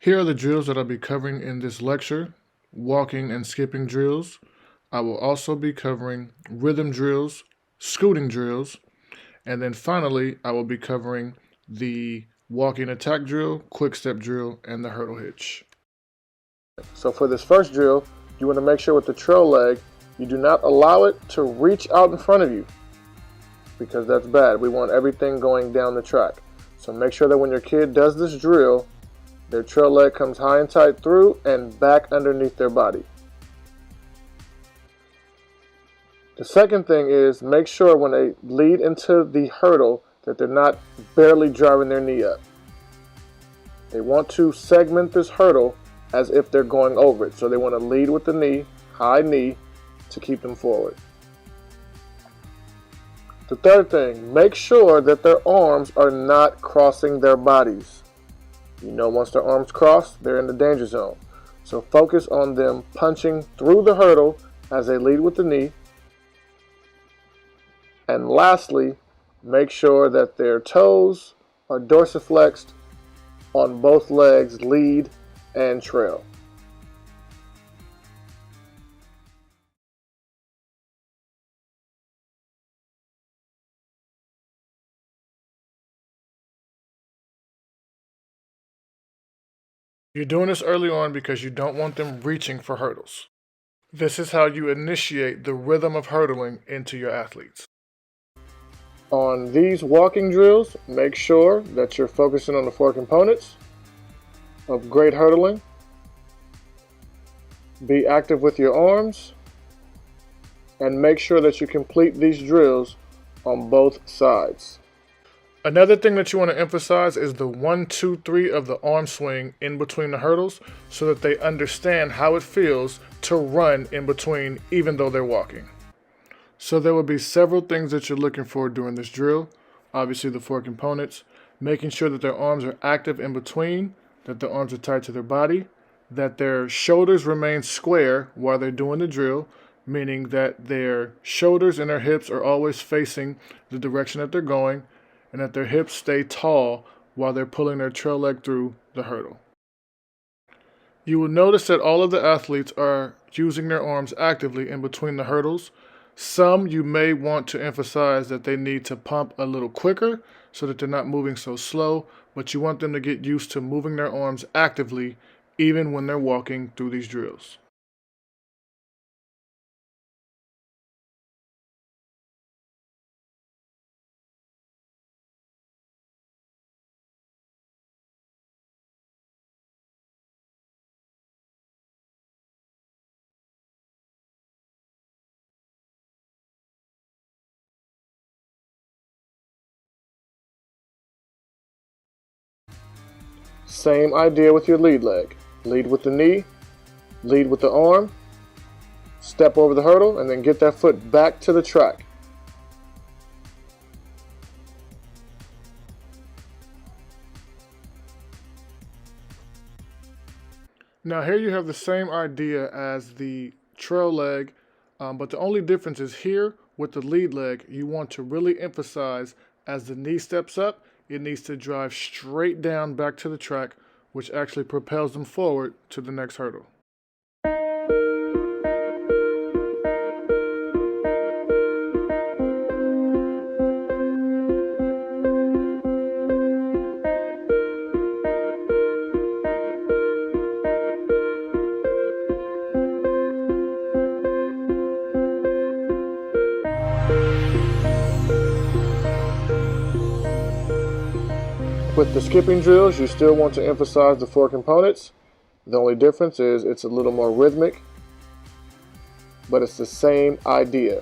Here are the drills that I'll be covering in this lecture: walking and skipping drills. I will also be covering rhythm drills, scooting drills, and then finally I will be covering the walking attack drill, quick step drill, and the hurdle hitch. So for this first drill, you want to make sure with the trail leg, you do not allow it to reach out in front of you, because that's bad. We want everything going down the track. So make sure that when your kid does this drill, their trail leg comes high and tight through and back underneath their body. The second thing is make sure when they lead into the hurdle that they're not barely driving their knee up. They want to segment this hurdle as if they're going over it. So they want to lead with the knee, high knee, to keep them forward. The third thing, make sure that their arms are not crossing their bodies. You know, once their arms cross, they're in the danger zone. So focus on them punching through the hurdle as they lead with the knee. And lastly, make sure that their toes are dorsiflexed on both legs, lead and trail. You're doing this early on because you don't want them reaching for hurdles. This is how you initiate the rhythm of hurdling into your athletes. On these walking drills, make sure that you're focusing on the 4 components of great hurdling. Be active with your arms, and make sure that you complete these drills on both sides. Another thing that you want to emphasize is the 1, 2, 3 of the arm swing in between the hurdles so that they understand how it feels to run in between even though they're walking. So there will be several things that you're looking for during this drill. Obviously the 4 components, making sure that their arms are active in between, that their arms are tied to their body, that their shoulders remain square while they're doing the drill, meaning that their shoulders and their hips are always facing the direction that they're going, and that their hips stay tall while they're pulling their trail leg through the hurdle. You will notice that all of the athletes are using their arms actively in between the hurdles. Some you may want to emphasize that they need to pump a little quicker so that they're not moving so slow, but you want them to get used to moving their arms actively even when they're walking through these drills. Same idea with your lead leg. Lead with the knee, lead with the arm, step over the hurdle, and then get that foot back to the track. Now here you have the same idea as the trail leg, but the only difference is here with the lead leg, you want to really emphasize as the knee steps up, it needs to drive straight down back to the track, which actually propels them forward to the next hurdle. With the skipping drills, you still want to emphasize the 4 components. The only difference is it's a little more rhythmic, but it's the same idea.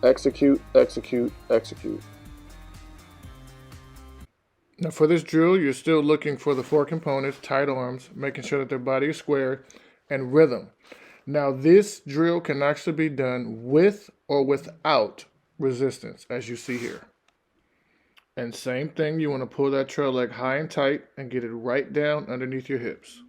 Execute, execute, execute. Now for this drill, you're still looking for the 4 components: tight arms, making sure that their body is square, and rhythm. Now this drill can actually be done with or without resistance, as you see here. And same thing, you want to pull that trail leg high and tight and get it right down underneath your hips.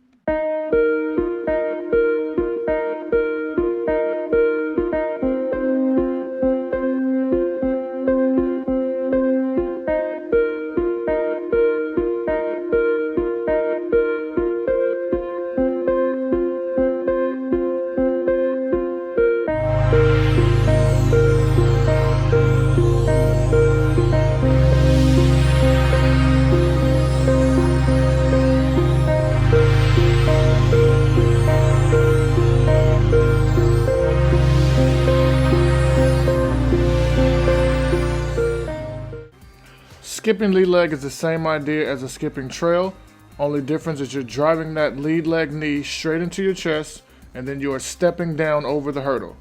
skipping lead leg is the same idea as a skipping trail. Only difference is you're driving that lead leg knee straight into your chest, and then you are stepping down over the hurdle.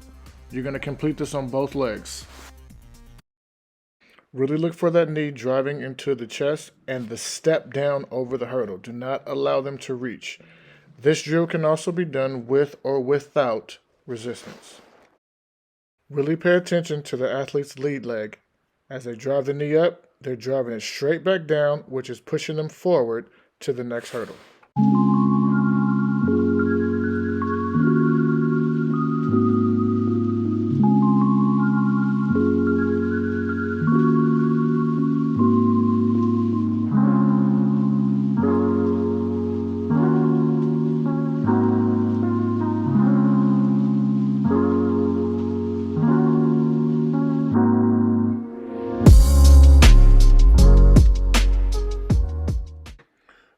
You're going to complete this on both legs. Really look for that knee driving into the chest and the step down over the hurdle. Do not allow them to reach. This drill can also be done with or without resistance. Really pay attention to the athlete's lead leg. As they drive the knee up, they're driving it straight back down, which is pushing them forward to the next hurdle.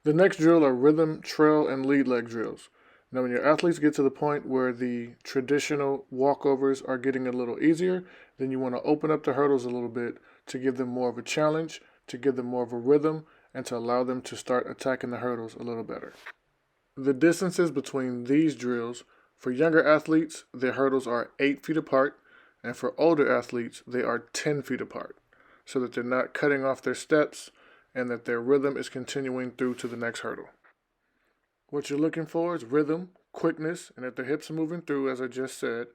The next drill are rhythm, trail, and lead leg drills. Now when your athletes get to the point where the traditional walkovers are getting a little easier, then you want to open up the hurdles a little bit to give them more of a challenge, to give them more of a rhythm, and to allow them to start attacking the hurdles a little better. The distances between these drills, for younger athletes, their hurdles are 8 feet apart, and for older athletes, they are 10 feet apart, so that they're not cutting off their steps and that their rhythm is continuing through to the next hurdle. What you're looking for is rhythm, quickness, and that the hips are moving through, as I just said.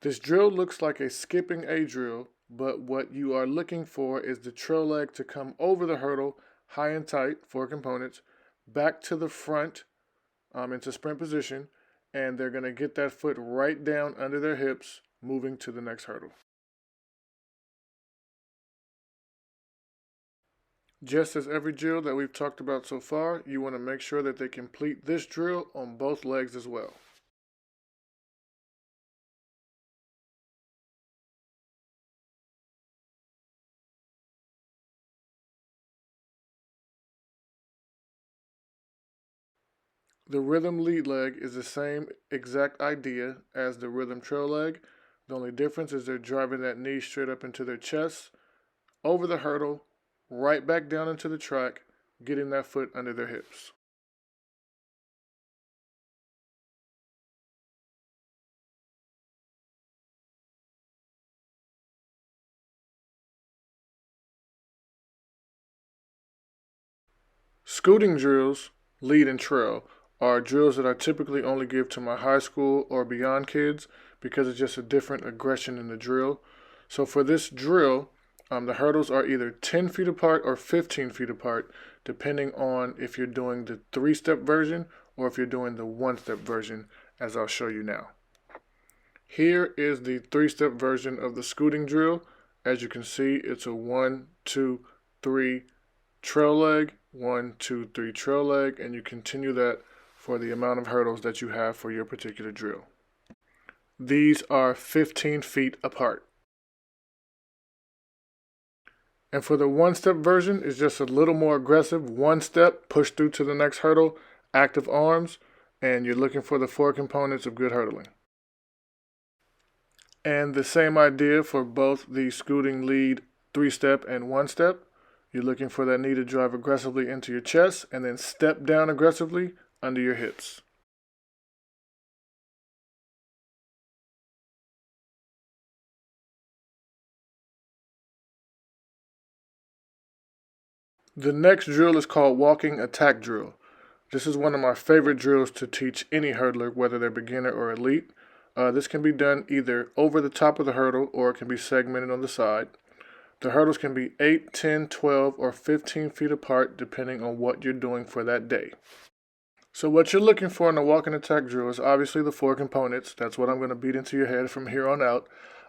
This drill looks like a skipping A drill, but what you are looking for is the trail leg to come over the hurdle, high and tight, 4 components, back to the front into sprint position, and they're going to get that foot right down under their hips, moving to the next hurdle. Just as every drill that we've talked about so far, you want to make sure that they complete this drill on both legs as well. The rhythm lead leg is the same exact idea as the rhythm trail leg. The only difference is they're driving that knee straight up into their chest, over the hurdle, right back down into the track, getting that foot under their hips. Scooting drills, lead and trail, are drills that I typically only give to my high school or beyond kids because it's just a different aggression in the drill. So for this drill, the hurdles are either 10 feet apart or 15 feet apart, depending on if you're doing the 3-step version or if you're doing the 1-step version, as I'll show you now. Here is the 3-step version of the scooting drill. As you can see, it's a 1, 2, 3 trail leg, 1, 2, 3 trail leg, and you continue that for the amount of hurdles that you have for your particular drill. These are 15 feet apart. And for the 1-step version, it's just a little more aggressive. 1 step, push through to the next hurdle, active arms, and you're looking for the 4 components of good hurdling. And the same idea for both the scooting lead 3-step and 1-step. You're looking for that knee to drive aggressively into your chest and then step down aggressively under your hips. The next drill is called walking attack drill. This is one of my favorite drills to teach any hurdler, whether they're beginner or elite. This can be done either over the top of the hurdle or it can be segmented on the side. The hurdles can be 8, 10, 12, or 15 feet apart depending on what you're doing for that day. So what you're looking for in a walking attack drill is obviously the 4 components. That's what I'm going to beat into your head from here on out.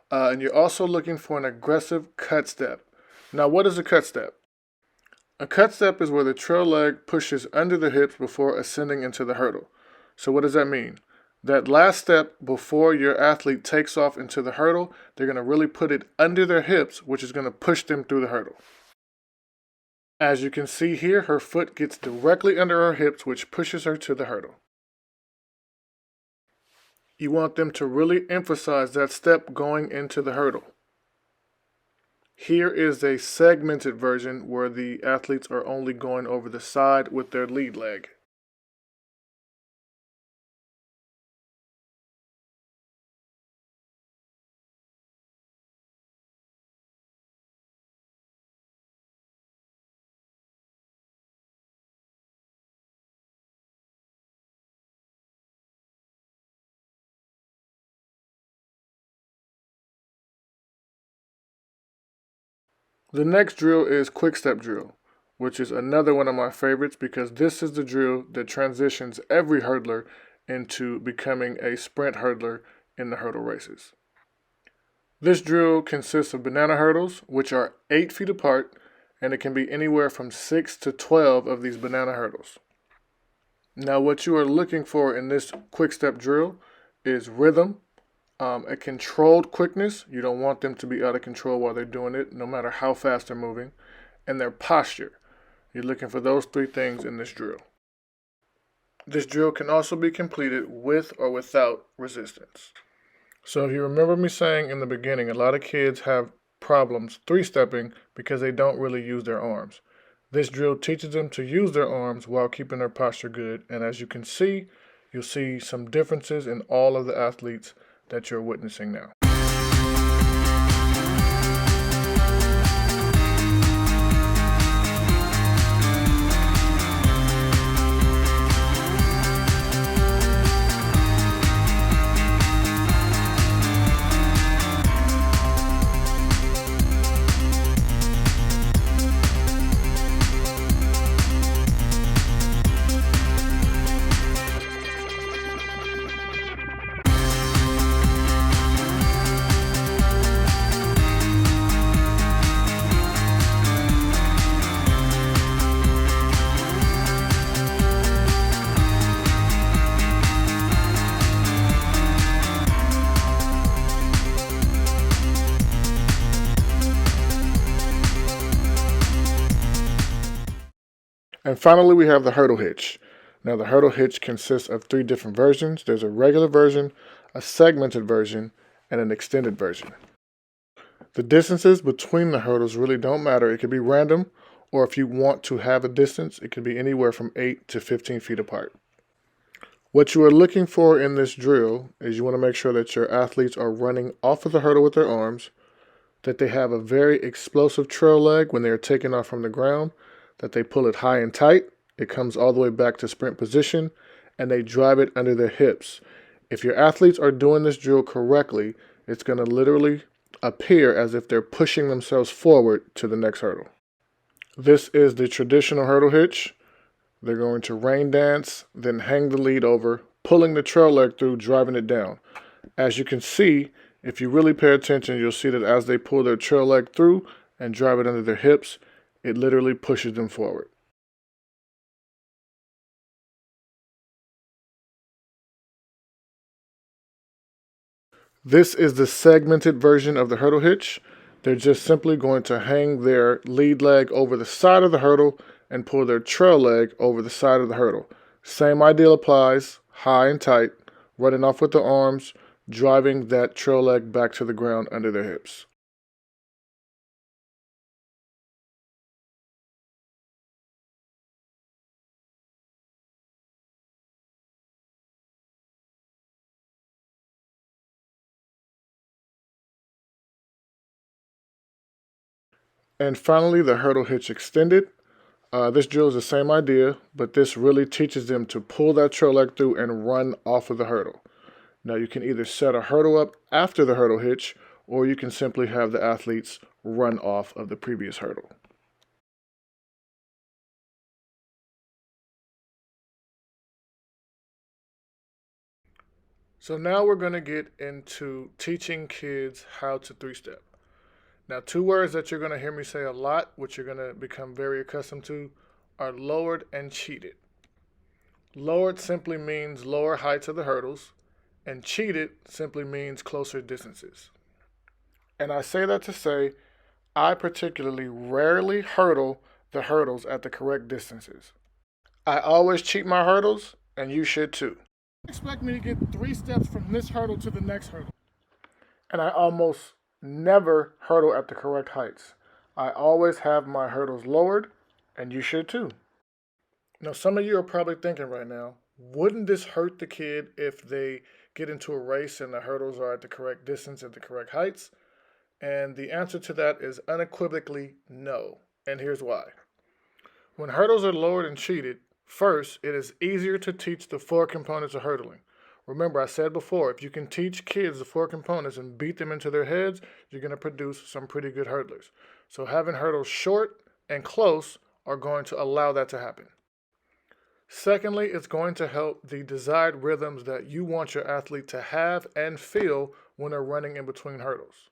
And you're also looking for an aggressive cut step. Now what is a cut step? A cut step is where the trail leg pushes under the hips before ascending into the hurdle. So what does that mean? That last step before your athlete takes off into the hurdle, they're going to really put it under their hips, which is going to push them through the hurdle. As you can see here, her foot gets directly under her hips, which pushes her to the hurdle. You want them to really emphasize that step going into the hurdle. Here is a segmented version where the athletes are only going over the side with their lead leg. The next drill is quick step drill, which is another one of my favorites because this is the drill that transitions every hurdler into becoming a sprint hurdler in the hurdle races. This drill consists of banana hurdles, which are 8 feet apart, and it can be anywhere from 6 to 12 of these banana hurdles. Now, what you are looking for in this quick step drill is rhythm, a controlled quickness. You don't want them to be out of control while they're doing it, no matter how fast they're moving, and their posture. You're looking for those 3 things in this drill. This drill can also be completed with or without resistance. So if you remember me saying in the beginning, a lot of kids have problems 3-stepping because they don't really use their arms. This drill teaches them to use their arms while keeping their posture good, and as you can see, you'll see some differences in all of the athletes that you're witnessing now. And finally, we have the hurdle hitch. Now, the hurdle hitch consists of 3 different versions. There's a regular version, a segmented version, and an extended version. The distances between the hurdles really don't matter. It could be random, or if you want to have a distance, it could be anywhere from 8 to 15 feet apart. What you are looking for in this drill is you want to make sure that your athletes are running off of the hurdle with their arms, that they have a very explosive trail leg when they are taking off from the ground, that they pull it high and tight, it comes all the way back to sprint position, and they drive it under their hips. If your athletes are doing this drill correctly, it's going to literally appear as if they're pushing themselves forward to the next hurdle. This is the traditional hurdle hitch. They're going to rain dance, then hang the lead over, pulling the trail leg through, driving it down. As you can see, if you really pay attention, you'll see that as they pull their trail leg through and drive it under their hips, it literally pushes them forward. This is the segmented version of the hurdle hitch. They're just simply going to hang their lead leg over the side of the hurdle and pull their trail leg over the side of the hurdle. Same idea applies, high and tight, running off with the arms, driving that trail leg back to the ground under their hips. And finally, the hurdle hitch extended. This drill is the same idea, but this really teaches them to pull that trail leg through and run off of the hurdle. Now, you can either set a hurdle up after the hurdle hitch, or you can simply have the athletes run off of the previous hurdle. So now we're going to get into teaching kids how to 3-step. Now, 2 words that you're going to hear me say a lot, which you're going to become very accustomed to, are lowered and cheated. Lowered simply means lower heights of the hurdles, and cheated simply means closer distances. And I say that to say, I particularly rarely hurdle the hurdles at the correct distances. I always cheat my hurdles, and you should too. Expect me to get 3 steps from this hurdle to the next hurdle. And I almost never hurdle at the correct heights. I always have my hurdles lowered, and you should too. Now, some of you are probably thinking right now, wouldn't this hurt the kid if they get into a race and the hurdles are at the correct distance at the correct heights? And the answer to that is unequivocally no. And here's why. When hurdles are lowered and cheated, first, it is easier to teach the four components of hurdling. Remember, I said before, if you can teach kids the four components and beat them into their heads, you're going to produce some pretty good hurdlers. So having hurdles short and close are going to allow that to happen. Secondly, it's going to help the desired rhythms that you want your athlete to have and feel when they're running in between hurdles.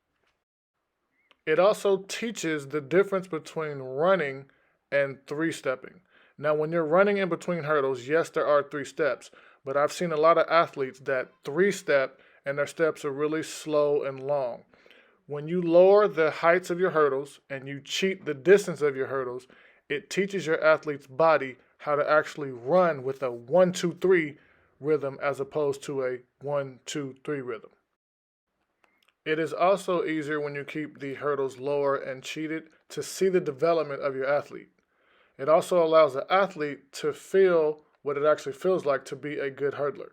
It also teaches the difference between running and three-stepping. Now, when you're running in between hurdles, yes, there are 3 steps, but I've seen a lot of athletes that 3-step and their steps are really slow and long. When you lower the heights of your hurdles and you cheat the distance of your hurdles, it teaches your athlete's body how to actually run with a 1-2-3 rhythm as opposed to a 1-2-3 rhythm. It is also easier when you keep the hurdles lower and cheated to see the development of your athlete. It also allows the athlete to feel what it actually feels like to be a good hurdler,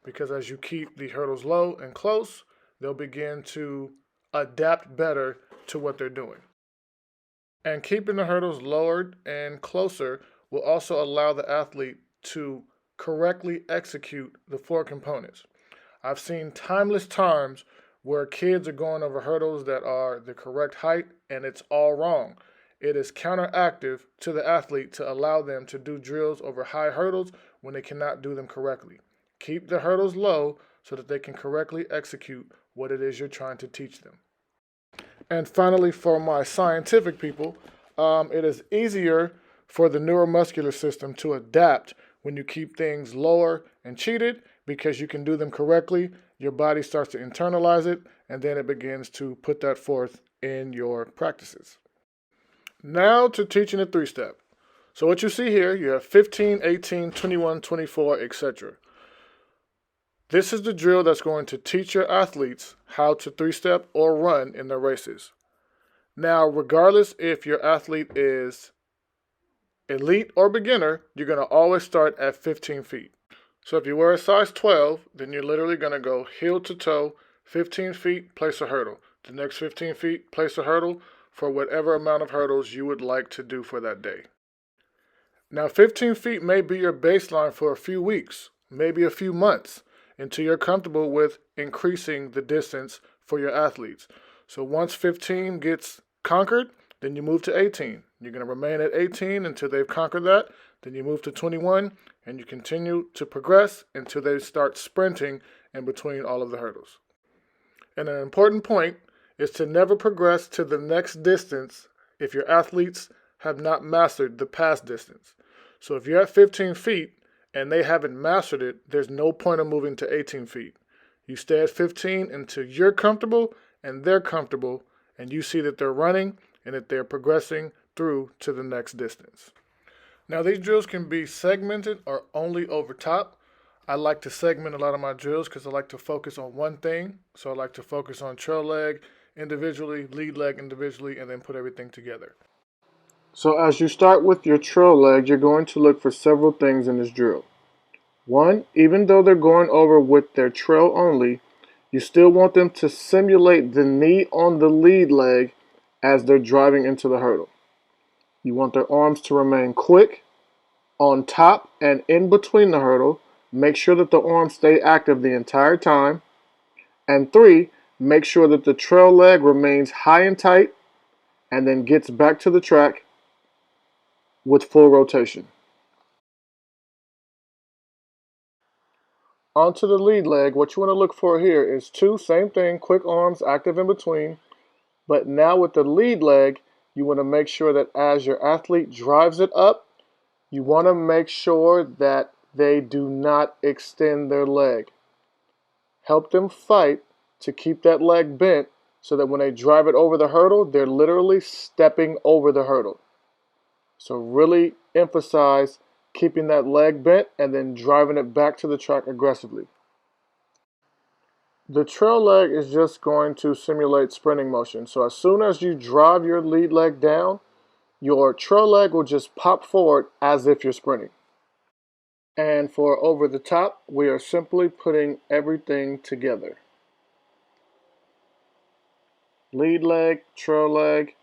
because as you keep the hurdles low and close, they'll begin to adapt better to what they're doing. And keeping the hurdles lowered and closer will also allow the athlete to correctly execute the 4 components. I've seen timeless times where kids are going over hurdles that are the correct height and it's all wrong. It is counteractive to the athlete to allow them to do drills over high hurdles when they cannot do them correctly. Keep the hurdles low so that they can correctly execute what it is you're trying to teach them. And finally, for my scientific people, it is easier for the neuromuscular system to adapt when you keep things lower and cheated because you can do them correctly. Your body starts to internalize it, and then it begins to put that forth in your practices. Now to teaching a 3-step. So what you see here, you have 15, 18, 21, 24, etc. This is the drill that's going to teach your athletes how to 3-step or run in their races. Now, regardless if your athlete is elite or beginner, you're going to always start at 15 feet. So if you wear a size 12, then you're literally going to go heel to toe, 15 feet, place a hurdle. The next 15 feet, place a hurdle for whatever amount of hurdles you would like to do for that day. Now, 15 feet may be your baseline for a few weeks, maybe a few months, until you're comfortable with increasing the distance for your athletes. So once 15 gets conquered, then you move to 18. You're going to remain at 18 until they've conquered that. Then you move to 21, and you continue to progress until they start sprinting in between all of the hurdles. And an important point is to never progress to the next distance if your athletes have not mastered the past distance. So if you're at 15 feet and they haven't mastered it, there's no point of moving to 18 feet. You stay at 15 until you're comfortable and they're comfortable, and you see that they're running and that they're progressing through to the next distance. Now, these drills can be segmented or only over top. I like to segment a lot of my drills because I like to focus on one thing. So I like to focus on trail leg individually, lead leg individually, and then put everything together. So as you start with your trail leg, you're going to look for several things in this drill. One, even though they're going over with their trail only, you still want them to simulate the knee on the lead leg as they're driving into the hurdle. You want their arms to remain quick, on top and in between the hurdle. Make sure that the arms stay active the entire time. And 3, make sure that the trail leg remains high and tight and then gets back to the track with full rotation. Onto the lead leg, what you want to look for here is 2, same thing, quick arms active in between. But now with the lead leg, you want to make sure that as your athlete drives it up, you want to make sure that they do not extend their leg. Help them fight to keep that leg bent so that when they drive it over the hurdle, they're literally stepping over the hurdle. So really emphasize keeping that leg bent and then driving it back to the track aggressively. The trail leg is just going to simulate sprinting motion. So as soon as you drive your lead leg down, your trail leg will just pop forward as if you're sprinting. And for over the top, we are simply putting everything together. Lead leg, trail leg,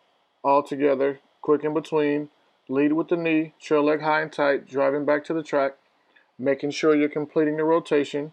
all together, quick in between. Lead with the knee, trail leg high and tight, driving back to the track, making sure you're completing the rotation.